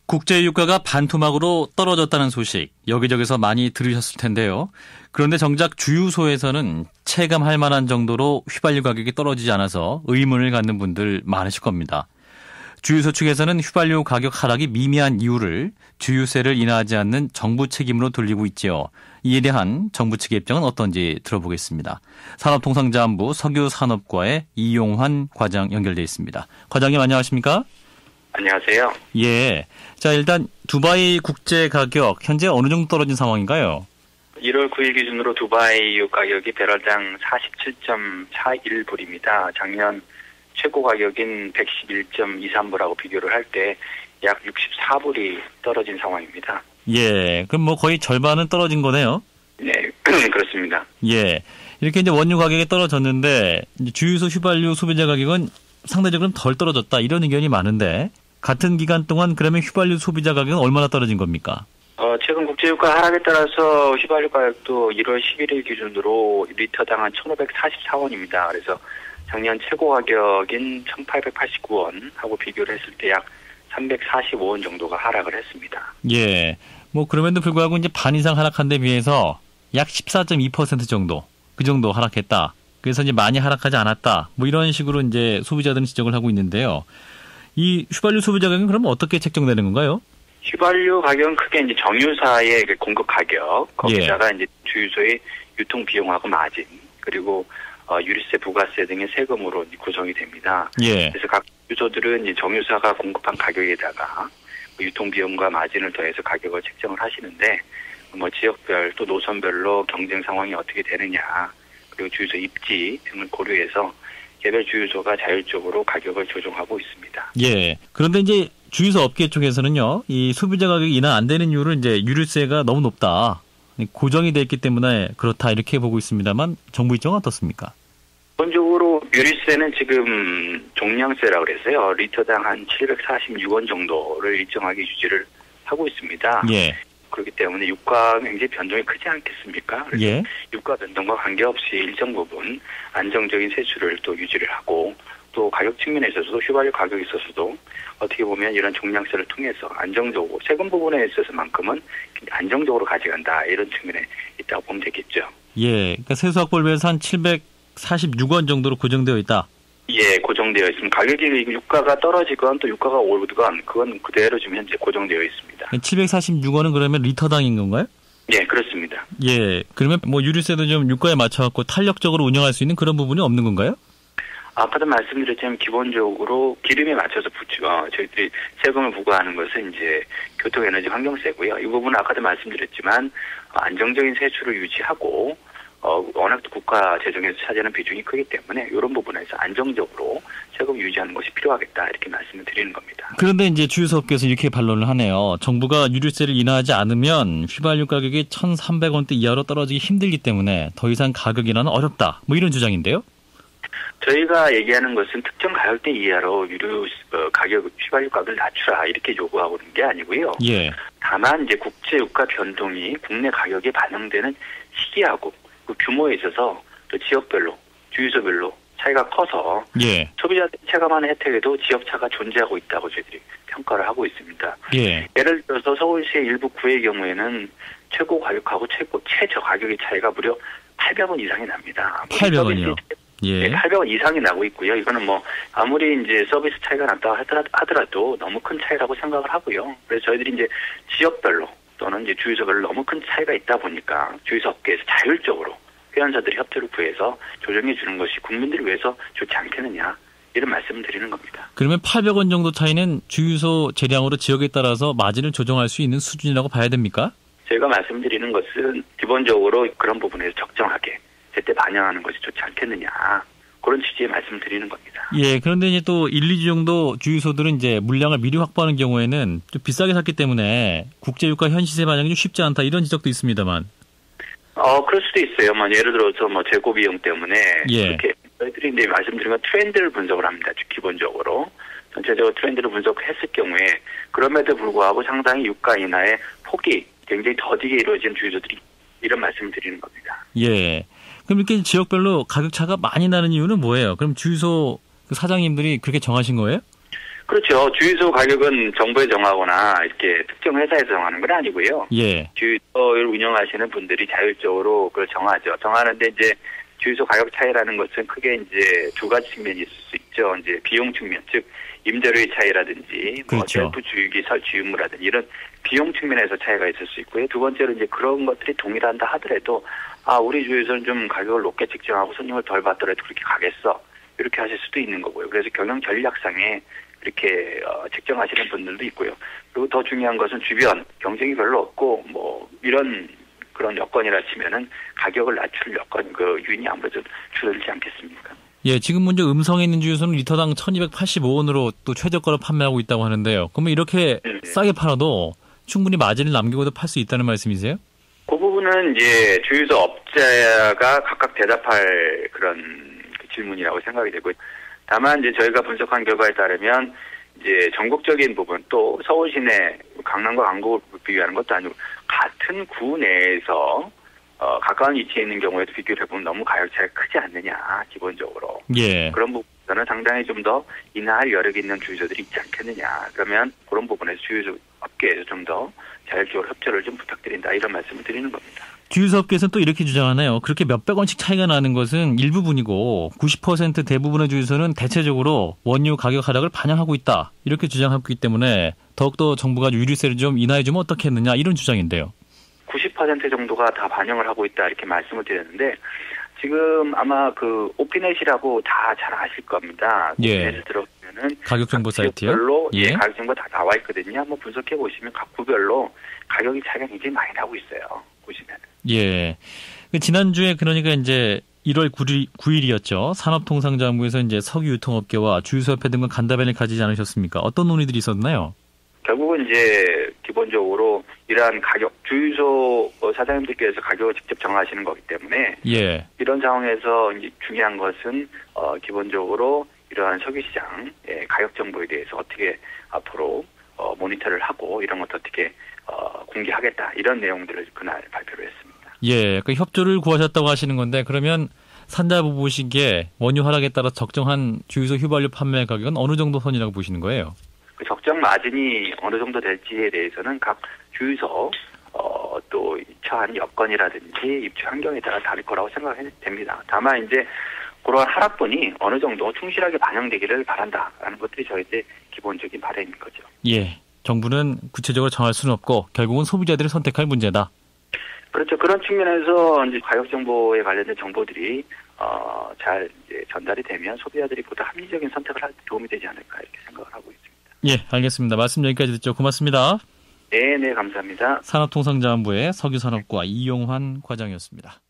국제유가가 반토막으로 떨어졌다는 소식 여기저기서 많이 들으셨을 텐데요. 그런데 정작 주유소에서는 체감할 만한 정도로 휘발유 가격이 떨어지지 않아서 의문을 갖는 분들 많으실 겁니다. 주유소 측에서는 휘발유 가격 하락이 미미한 이유를 주유세를 인하하지 않는 정부 책임으로 돌리고 있지요. 이에 대한 정부 측의 입장은 어떤지 들어보겠습니다. 산업통상자원부 석유산업과의 이용환 과장 연결돼 있습니다. 과장님 안녕하십니까? 안녕하세요. 예. 자, 일단 두바이 국제 가격 현재 어느 정도 떨어진 상황인가요? 1월 9일 기준으로 두바이유 가격이 배럴당 47.41불입니다. 작년 최고 가격인 111.23불하고 비교를 할 때 약 64불이 떨어진 상황입니다. 예. 그럼 뭐 거의 절반은 떨어진 거네요? 네, 그렇습니다. 예. 이렇게 이제 원유 가격이 떨어졌는데 이제 주유소 휘발유 소비자 가격은 상대적으로 덜 떨어졌다 이런 의견이 많은데 같은 기간 동안 그러면 휘발유 소비자 가격은 얼마나 떨어진 겁니까? 최근 국제유가 하락에 따라서 휘발유 가격도 1월 11일 기준으로 리터당 한 1,544원입니다. 그래서 작년 최고 가격인 1,889원하고 비교를 했을 때 약 345원 정도가 하락을 했습니다. 예. 뭐 그럼에도 불구하고 이제 반 이상 하락한 데 비해서 약 14.2% 정도 그 정도 하락했다. 그래서 이제 많이 하락하지 않았다. 뭐 이런 식으로 이제 소비자들은 지적을 하고 있는데요. 이 휘발유 소비자 가격은 그럼 어떻게 책정되는 건가요? 휘발유 가격은 크게 이제 정유사의 공급 가격, 거기다가 이제 주유소의 유통 비용하고 마진, 그리고 유류세, 부가세 등의 세금으로 구성이 됩니다. 예. 그래서 각 주유소들은 이제 정유사가 공급한 가격에다가 유통 비용과 마진을 더해서 가격을 책정을 하시는데, 뭐 지역별 또 노선별로 경쟁 상황이 어떻게 되느냐, 그리고 주유소 입지 등을 고려해서 개별 주유소가 자율적으로 가격을 조정하고 있습니다. 예. 그런데 이제 주유소 업계 쪽에서는요, 이 소비자 가격이 인하 안 되는 이유를 이제 유류세가 너무 높다, 고정이 돼 있기 때문에 그렇다 이렇게 보고 있습니다만 정부 입장은 어떻습니까? 기본적으로 유류세는 지금 종량세라고 그래서요, 리터당 한 746원 정도를 일정하게 유지를 하고 있습니다. 예. 그렇기 때문에 유가 굉장히 변동이 크지 않겠습니까? 그래서 예. 유가 변동과 관계없이 일정 부분 안정적인 세수를 또 유지를 하고, 또 가격 측면에 있어서도 휘발유 가격에 있어서도 어떻게 보면 이런 종량세를 통해서 안정적으로 세금 부분에 있어서만큼은 안정적으로 가져간다, 이런 측면에 있다고 보면 되겠죠. 예. 그러니까 세수확보비에서 한 746원 정도로 고정되어 있다. 예, 고정되어 있습니다. 가격이 유가가 떨어지건 또 유가가 오르건 그건 그대로 지금 현재 고정되어 있습니다. 746원은 그러면 리터당인 건가요? 예, 그렇습니다. 예. 그러면 뭐 유류세도 좀 유가에 맞춰갖고 탄력적으로 운영할 수 있는 그런 부분이 없는 건가요? 아까도 말씀드렸지만 기본적으로 기름에 맞춰서 저희들이 세금을 부과하는 것은 이제 교통에너지 환경세고요. 이 부분은 아까도 말씀드렸지만 안정적인 세수를 유지하고 워낙 국가 재정에서 차지하는 비중이 크기 때문에 이런 부분에서 안정적으로 세금 유지하는 것이 필요하겠다, 이렇게 말씀을 드리는 겁니다. 그런데 이제 주유소 업계에서 이렇게 반론을 하네요. 정부가 유류세를 인하하지 않으면 휘발유 가격이 1,300원대 이하로 떨어지기 힘들기 때문에 더 이상 가격 인하는 어렵다, 뭐 이런 주장인데요. 저희가 얘기하는 것은 특정 가격대 이하로 휘발유 가격을 낮추라, 이렇게 요구하고 있는 게 아니고요. 예. 다만 이제 국제 유가 변동이 국내 가격에 반영되는 시기하고 그 규모에 있어서 또 지역별로, 주유소별로 차이가 커서 예. 소비자들이 체감하는 혜택에도 지역차가 존재하고 있다고 저희들이 평가를 하고 있습니다. 예. 예를 들어서 서울시의 일부 구의 경우에는 최고 가격하고 최저 가격의 차이가 무려 800원 이상이 납니다. 800원이요? 예. 800원 이상이 나고 있고요. 이거는 뭐 아무리 이제 서비스 차이가 났다 하더라도 너무 큰 차이라고 생각을 하고요. 그래서 저희들이 이제 지역별로 또는 이제 주유소별로 너무 큰 차이가 있다 보니까 주유소 업계에서 자율적으로 회원사들이 협조를 구해서 조정해 주는 것이 국민들을 위해서 좋지 않겠느냐, 이런 말씀을 드리는 겁니다. 그러면 800원 정도 차이는 주유소 재량으로 지역에 따라서 마진을 조정할 수 있는 수준이라고 봐야 됩니까? 제가 말씀드리는 것은 기본적으로 그런 부분에서 적정하게 제때 반영하는 것이 좋지 않겠느냐, 그런 취지의 말씀을 드리는 겁니다. 예, 그런데 이제 또 1, 2주 정도 주유소들은 이제 물량을 미리 확보하는 경우에는 좀 비싸게 샀기 때문에 국제유가 현시세 반영이 좀 쉽지 않다, 이런 지적도 있습니다만. 그럴 수도 있어요. 예를 들어서 재고 비용 때문에. 예. 이렇게 저희들이 이제 말씀드린 건 트렌드를 분석을 합니다. 기본적으로. 전체적으로 트렌드를 분석했을 경우에 그럼에도 불구하고 상당히 유가 인하의 폭이 굉장히 더디게 이루어지는 주유소들이, 이런 말씀을 드리는 겁니다. 예. 그럼 이렇게 지역별로 가격 차가 많이 나는 이유는 뭐예요? 그럼 주유소 사장님들이 그렇게 정하신 거예요? 그렇죠. 주유소 가격은 정부에 정하거나 이렇게 특정 회사에서 정하는 건 아니고요. 예. 주유소를 운영하시는 분들이 자율적으로 그걸 정하죠. 정하는데 이제 주유소 가격 차이라는 것은 크게 이제 두 가지 측면이 있을 수 있죠. 이제 비용 측면, 즉 임대료의 차이라든지 그렇죠. 셀프 주유기 설치 유무라든지 이런 비용 측면에서 차이가 있을 수 있고요. 두 번째로 이제 그런 것들이 동일한다 하더라도 우리 주유소는 좀 가격을 높게 책정하고 손님을 덜 받더라도 그렇게 가겠어. 이렇게 하실 수도 있는 거고요. 그래서 경영 전략상에 이렇게 책정하시는 분들도 있고요. 그리고 더 중요한 것은 주변 경쟁이 별로 없고 뭐 이런 그런 여건이라 치면은 가격을 낮출 여건 그 유인이 아무래도 줄어들지 않겠습니까? 예, 지금 먼저 음성에 있는 주유소는 리터당 1,285원으로 또 최저가로 판매하고 있다고 하는데요. 그러면 이렇게 싸게 팔아도 충분히 마진을 남기고도 팔 수 있다는 말씀이세요? 그 부분은 이제 주유소 업자가 각각 대답할 그런 질문이라고 생각이 되고, 다만 이제 저희가 분석한 결과에 따르면 이제 전국적인 부분 또 서울 시내 강남과 강북을 비교하는 것도 아니고 같은 구 내에서 가까운 위치에 있는 경우에도 비교를 해보면 너무 가격 차이가 크지 않느냐 기본적으로. 예. 그런 부분에서는 상당히 좀 더 인하할 여력이 있는 주유소들이 있지 않겠느냐. 그러면 그런 부분에서 주유소 업계에서 좀 더 자율적으로 협조를 좀 부탁드린다 이런 말씀을 드리는 겁니다. 주유소 업계에서는 또 이렇게 주장하네요. 그렇게 몇백 원씩 차이가 나는 것은 일부분이고 90% 대부분의 주유소는 대체적으로 원유 가격 하락을 반영하고 있다. 이렇게 주장하고 있기 때문에 더욱더 정부가 유류세를 좀 인하해주면 어떻겠느냐 이런 주장인데요. 90% 정도가 다 반영을 하고 있다 이렇게 말씀을 드렸는데 지금 아마 그 오피넷이라고 다 잘 아실 겁니다. 오피넷을 들어보면은 가격 정보 사이트요. 별로 가격 정보 다 나와 있거든요. 한번 분석해 보시면 각 구별로 가격이 차이가 굉장히 많이 나고 있어요. 보시면. 예. 지난주에 그러니까 이제 1월 9일이었죠. 산업통상자원부에서 이제 석유유통업계와 주유소협회 등과 간담회를 가지지 않으셨습니까? 어떤 논의들이 있었나요? 결국은 이제 기본적으로 이러한 가격, 주유소 사장님들께서 가격을 직접 정하시는 거기 때문에 이런 상황에서 이제 중요한 것은 기본적으로 이러한 석유시장 가격 정보에 대해서 어떻게 앞으로 모니터를 하고 이런 것도 어떻게 공개하겠다 이런 내용들을 그날 발표를 했습니다. 예, 그 협조를 구하셨다고 하시는 건데 그러면 산자부 보시기에 원유 하락에 따라 적정한 주유소 휘발유 판매 가격은 어느 정도 선이라고 보시는 거예요? 그 적정 마진이 어느 정도 될지에 대해서는 각 주유소 또 처한 여건이라든지 입주 환경에 따라 다를 거라고 생각이 됩니다. 다만 이제 그러한 하락분이 어느 정도 충실하게 반영되기를 바란다라는 것들이 저희들 기본적인 바람인 거죠. 예, 정부는 구체적으로 정할 수는 없고 결국은 소비자들이 선택할 문제다. 그렇죠. 그런 측면에서 이제 가격 정보에 관련된 정보들이 잘 이제 전달이 되면 소비자들이 보다 합리적인 선택을 할 때 도움이 되지 않을까 이렇게 생각을 하고 있습니다. 예, 알겠습니다. 말씀 여기까지 듣죠. 고맙습니다. 네, 감사합니다. 산업통상자원부의 석유산업과 이용환 과장이었습니다.